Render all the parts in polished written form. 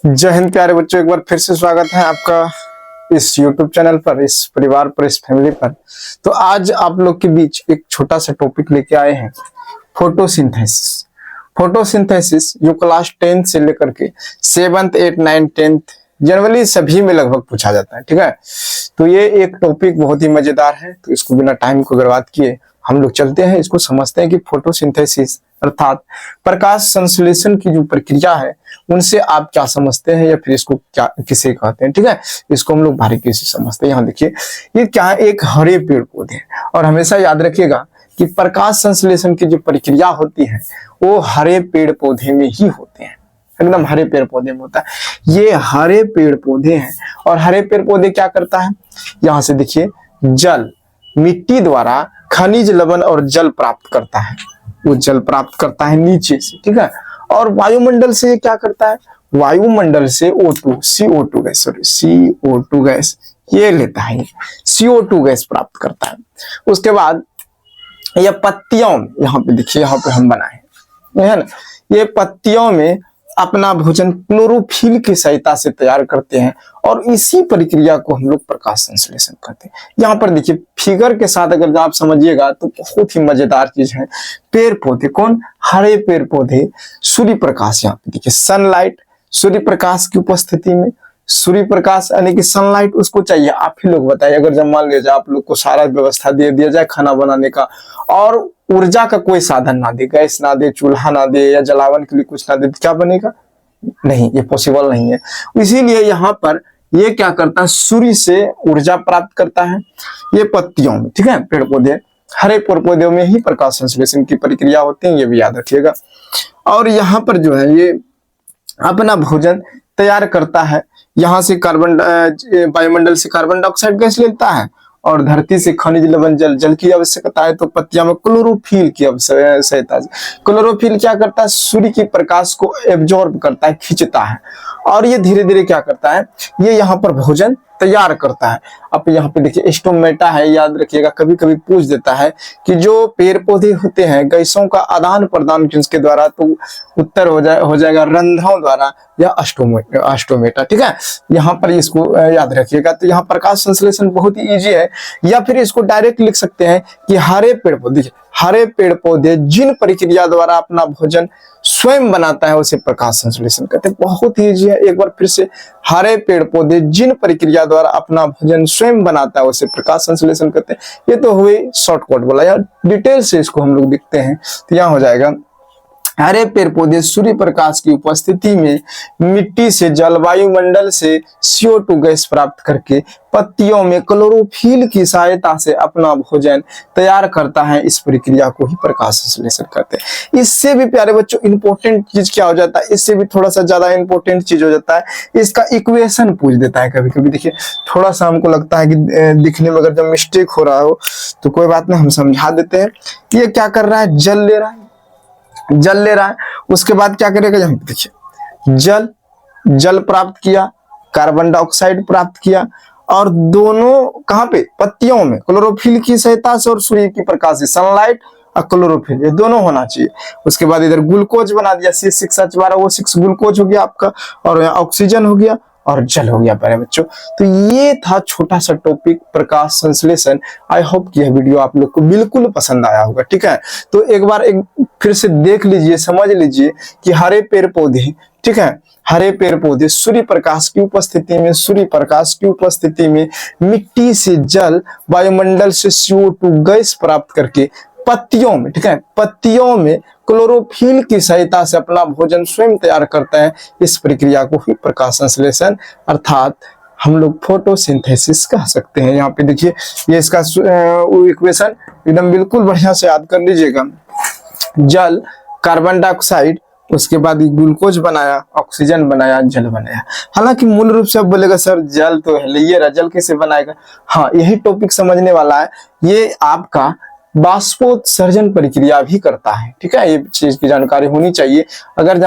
जय हिंद प्यारे बच्चों, एक बार फिर से स्वागत है आपका इस YouTube चैनल पर, इस परिवार पर, इस फैमिली पर। तो आज आप लोग के बीच एक छोटा सा टॉपिक लेके आए हैं, फोटोसिंथेसिस। फोटोसिंथेसिस जो क्लास 10 से लेकर के 7th 8th 9th 10th generally सभी में लगभग पूछा जाता है। ठीक है, तो ये एक टॉपिक बहुत ही मजेदार है, तो इसको बिना टाइम को बर्बाद किए हम लोग चलते हैं, इसको समझते हैं कि फोटोसिंथेसिस अर्थात प्रकाश संश्लेषण की जो प्रक्रिया है उनसे आप क्या समझते हैं या फिर इसको क्या किसे कहते हैं। ठीक है, इसको हम लोग बारीकी से समझते हैं। यहाँ देखिए, ये क्या है, एक हरे पेड़ पौधे हैं और हमेशा याद रखिएगा कि प्रकाश संश्लेषण की जो प्रक्रिया होती है वो हरे पेड़ पौधे में ही होते हैं, एकदम हरे पेड़ पौधे में होता है। ये हरे पेड़ पौधे हैं और हरे पेड़ पौधे क्या करता है, यहाँ से देखिए, जल मिट्टी द्वारा खनिज लवण और जल प्राप्त करता है, वो जल प्राप्त करता है नीचे से। ठीक है, और वायुमंडल से ये क्या करता है, वायुमंडल से O2 CO2 gas, sorry CO2 gas ये लेता है, CO2 गैस प्राप्त करता है। उसके बाद ये पत्तियों में, यहाँ पे देखिए, यहाँ पे हम बनाए है ना, ये पत्तियों में अपना भोजन क्लोरोफिल की सहायता से तैयार करते हैं और इसी प्रक्रिया को हम लोग प्रकाश संश्लेषण कहते हैं। यहाँ पर देखिए फिगर के साथ अगर आप समझिएगा तो बहुत ही मजेदार चीज है। पेड़ पौधे, कौन, हरे पेड़ पौधे, सूर्य प्रकाश, यहाँ पे देखिए सनलाइट, सूर्य प्रकाश की उपस्थिति में, सूर्य प्रकाश यानी कि सनलाइट उसको चाहिए। आप ही लोग बताइए, अगर जब मान लिया जाए आप लोग को सारा व्यवस्था दे दिया जाए खाना बनाने का और ऊर्जा का कोई साधन ना दे, गैस ना दे, चूल्हा ना दे या जलावन के लिए कुछ ना दे, तो क्या बनेगा, नहीं, ये पॉसिबल नहीं है। इसीलिए यहाँ पर ये क्या करता है, सूर्य से ऊर्जा प्राप्त करता है ये पत्तियों में। ठीक है, पेड़ पौधे, हरे पेड़ पौधों में ही प्रकाश संश्लेषण की प्रक्रिया होती है, ये भी याद रखिएगा। और यहाँ पर जो है ये अपना भोजन तैयार करता है, यहाँ से कार्बन, वायुमंडल से कार्बन डाइऑक्साइड गैस लेता है और धरती से खनिज लवण जल, जल की आवश्यकता है तो पत्तियां में क्लोरोफिल की सहायता से, क्लोरोफिल क्या करता है, सूर्य की प्रकाश को एब्जॉर्ब करता है, खींचता है और ये धीरे धीरे क्या करता है, ये यहाँ पर भोजन तैयार करता है। अब यहाँ पे देखिए स्टोमेटा है, याद रखिएगा, कभी कभी पूछ देता है कि जो पेड़ पौधे होते हैं गैसों का आदान प्रदान किसके द्वारा, तो उत्तर हो जाएगा रंध्रों द्वारा या अस्टोमेटा। ठीक है, यहाँ पर इसको याद रखिएगा। तो यहाँ प्रकाश संश्लेषण बहुत ही ईजी है, या फिर इसको डायरेक्ट लिख सकते हैं कि हरे पेड़ पौधे, हरे पेड़ पौधे जिन प्रक्रिया द्वारा अपना भोजन स्वयं बनाता है उसे प्रकाश संश्लेषण कहते हैं। बहुत ही ईजी है, एक बार फिर से, हरे पेड़ पौधे जिन प्रक्रिया द्वारा अपना भोजन स्वयं बनाता है उसे प्रकाश संश्लेषण कहते हैं। ये तो हुई शॉर्टकट बोला, यार डिटेल से इसको हम लोग देखते हैं। तो यहाँ हो जाएगा, हरे पेड़ पौधे सूर्य प्रकाश की उपस्थिति में मिट्टी से जल, वायुमंडल से CO2 गैस प्राप्त करके पत्तियों में क्लोरोफिल की सहायता से अपना भोजन तैयार करता है, इस प्रक्रिया को ही प्रकाश संश्लेषण कहते हैं। इससे भी प्यारे बच्चों इंपॉर्टेंट चीज क्या हो जाता है, इससे भी थोड़ा सा ज्यादा इंपॉर्टेंट चीज हो जाता है, इसका इक्वेशन पूछ देता है कभी कभी। देखिए थोड़ा सा हमको लगता है कि दिखने में अगर जब मिस्टेक हो रहा हो तो कोई बात नहीं, हम समझा देते हैं। ये क्या कर रहा है, जल ले रहा है, जल ले रहा है, उसके बाद क्या करेगा, यहाँ पे देखिए, जल प्राप्त किया, कार्बन डाइऑक्साइड प्राप्त किया और दोनों कहाँ पे, पत्तियों में क्लोरोफिल की सहायता से और सूर्य की प्रकाश से, सनलाइट और क्लोरोफिल ये दोनों होना चाहिए। उसके बाद इधर ग्लूकोज बना दिया, C6H12O6 ग्लूकोज हो गया आपका, और यहाँ ऑक्सीजन हो गया और जल हो गया प्यारे बच्चों। तो ये था छोटा सा टॉपिक प्रकाश संश्लेषण। आई होप कि यह वीडियो आप लोग को बिल्कुल पसंद आया होगा। ठीक है, तो एक बार फिर से देख लीजिए, समझ लीजिए कि हरे पेड़ पौधे, ठीक है, हरे पेड़ पौधे सूर्य प्रकाश की उपस्थिति में, सूर्य प्रकाश की उपस्थिति में मिट्टी से जल, वायुमंडल से CO2 गैस प्राप्त करके पत्तियों में, ठीक है, पत्तियों में क्लोरोफिल की सहायता से अपना भोजन स्वयं तैयार करता है। इस प्रक्रिया को ही प्रकाश संश्लेषण अर्थात हम लोग फोटोसिंथेसिस कह सकते हैं। यहाँ पे देखिए, ये इसका इक्वेशन एकदम बिल्कुल बढ़िया से याद कर लीजिएगा। जल, कार्बन डाइऑक्साइड, उसके बाद ग्लूकोज बनाया, ऑक्सीजन बनाया, जल बनाया। हालांकि मूल रूप से अब बोलेगा सर जल तो है, ये जल कैसे बनाएगा, हाँ यही टॉपिक समझने वाला है। ये आपका बाष्पोत्सर्जन प्रक्रिया भी करता है। ठीक है, ये चीज की जानकारी होनी चाहिए। अगर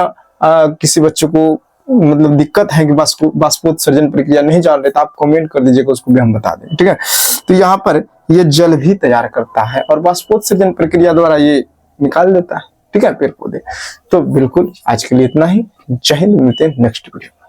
किसी बच्चे को मतलब दिक्कत है कि बाष्पोत्सर्जन प्रक्रिया नहीं जान रहे तो आप कमेंट कर दीजिएगा, उसको भी हम बता दें। ठीक है, तो यहाँ पर ये जल भी तैयार करता है और बाष्पोत्सर्जन प्रक्रिया द्वारा ये निकाल देता है। ठीक है, पेड़ पौधे। तो बिल्कुल आज के लिए इतना ही। जय हिंद, मिलते हैं नेक्स्ट वीडियो।